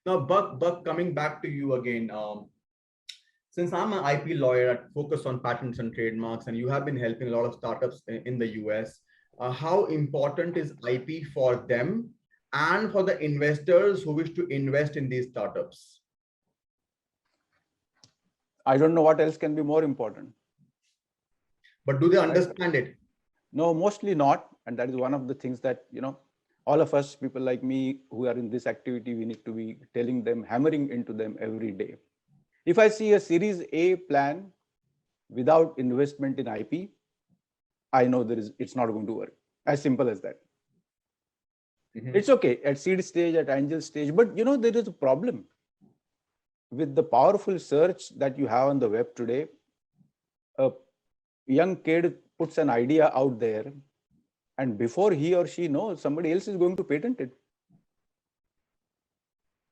Now, Buck, coming back to you again. Since I'm an IP lawyer focused on patents and trademarks, and you have been helping a lot of startups in the US, how important is IP for them and for the investors who wish to invest in these startups? I don't know what else can be more important. But do they understand it? No, mostly not. And that is one of the things that, all of us, people like me who are in this activity, we need to be telling them, hammering into them every day. If I see a Series A plan without investment in IP, I know it's not going to work. As simple as that. Mm-hmm. It's okay at seed stage, at angel stage, but there is a problem with the powerful search that you have on the web today. A young kid puts an idea out there, and before he or she knows, somebody else is going to patent it.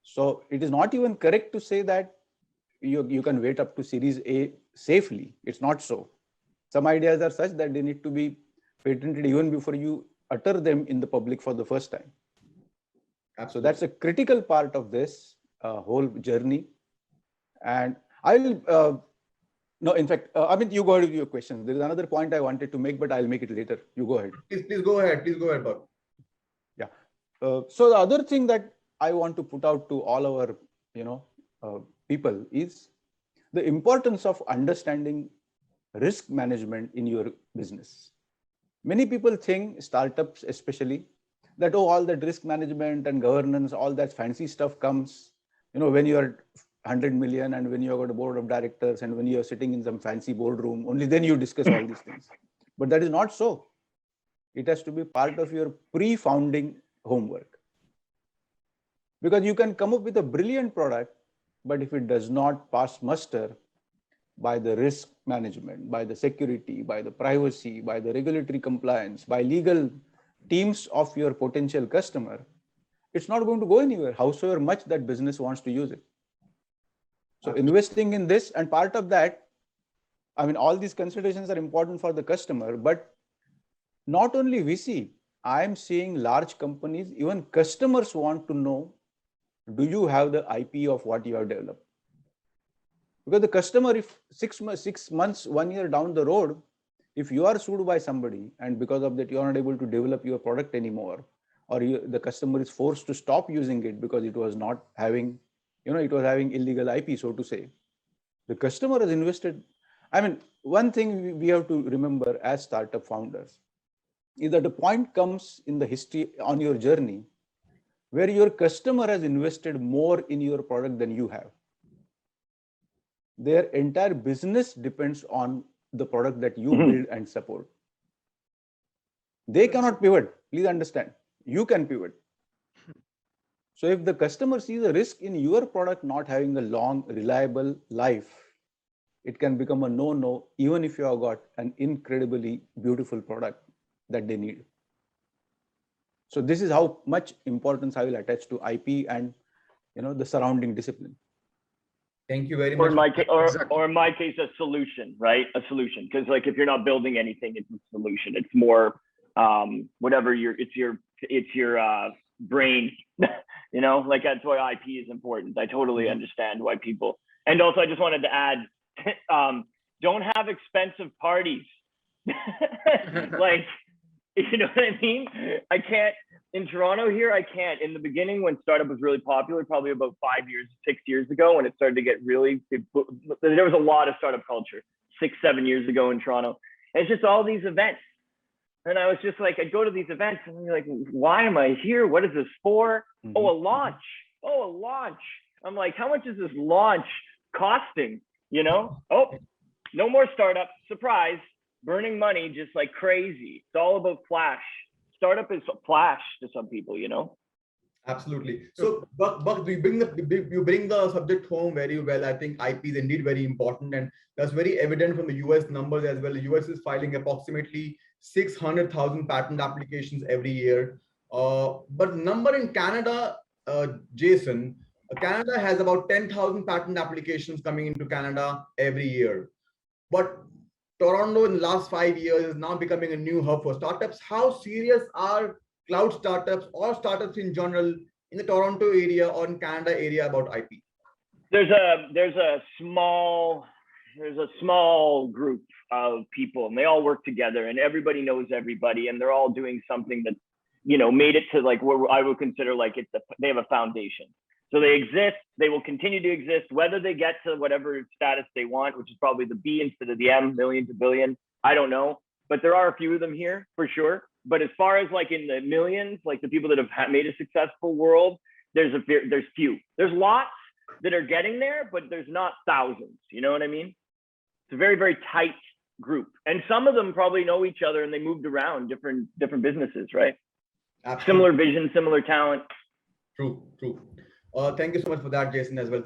So it is not even correct to say that you can wait up to Series A safely. It's not so. Some ideas are such that they need to be patented even before you utter them in the public for the first time. Absolutely. So that's a critical part of this whole journey. And I'll, no, in fact, Amit, you go ahead with your questions. There is another point I wanted to make, but I'll make it later. You go ahead. Please go ahead. Please go ahead, Buck. Yeah. So the other thing that I want to put out to all our, people is the importance of understanding risk management in your business. Many people think, startups especially, that, all that risk management and governance, all that fancy stuff comes, when you're 100 million and when you've got a board of directors and when you're sitting in some fancy boardroom, only then you discuss all these things. But that is not so. It has to be part of your pre-founding homework. Because you can come up with a brilliant product, but if it does not pass muster by the risk management, by the security, by the privacy, by the regulatory compliance, by legal teams of your potential customer, it's not going to go anywhere, howsoever much that business wants to use it. So investing in this, and part of that, all these considerations are important for the customer, but not only VC, I'm seeing large companies, even customers want to know, do you have the IP of what you have developed? Because the customer, if 6 months, 1 year down the road, if you are sued by somebody and because of that you are not able to develop your product anymore, or the customer is forced to stop using it because it was not having, it was having illegal IP, so to say. The customer has invested. One thing we have to remember as startup founders is that a point comes in the history on your journey where your customer has invested more in your product than you have. Their entire business depends on the product that you build and support. They cannot pivot. Please understand, you can pivot. So if the customer sees a risk in your product not having a long, reliable life, it can become a no-no, even if you have got an incredibly beautiful product that they need. So this is how much importance I will attach to IP and the surrounding discipline. Thank you very much. Or in my case, a solution, right? A solution, because like if you're not building anything, it's a solution. It's more whatever it's your brain, like that's why IP is important. I totally understand why people. And also, I just wanted to add, don't have expensive parties. Like, you know what I mean? I can't, in Toronto here, I can't. In the beginning, when startup was really popular, probably about 6 years ago, when it started to get really, there was a lot of startup culture 6-7 years ago in Toronto. And it's just all these events. And I was just like, I'd go to these events and you're like, why am I here? What is this for? Mm-hmm. Oh, a launch. Oh, a launch. I'm like, how much is this launch costing? Oh, no more startup. Surprise. Burning money just like crazy. It's all about flash. Startup is flash to some people, Absolutely. So, Buck, you bring the subject home very well. I think IP is indeed very important, and that's very evident from the US numbers as well. The US is filing approximately 600,000 patent applications every year. But number in Canada, Jason, Canada has about 10,000 patent applications coming into Canada every year. But Toronto in the last 5 years is now becoming a new hub for startups. How serious are cloud startups or startups in general in the Toronto area or in Canada area about IP? There's a small group of people, and they all work together, and everybody knows everybody, and they're all doing something that, made it to like what I would consider like they have a foundation. So they exist, they will continue to exist, whether they get to whatever status they want, which is probably the B instead of the M, million to billion, I don't know. But there are a few of them here for sure. But as far as like in the millions, like the people that have made a successful world, there's few. There's lots that are getting there, but there's not thousands. You know what I mean? It's a very, very tight group. And some of them probably know each other and they moved around different businesses, right? Absolutely. Similar vision, similar talent. True. Thank you so much for that, Jason, as well.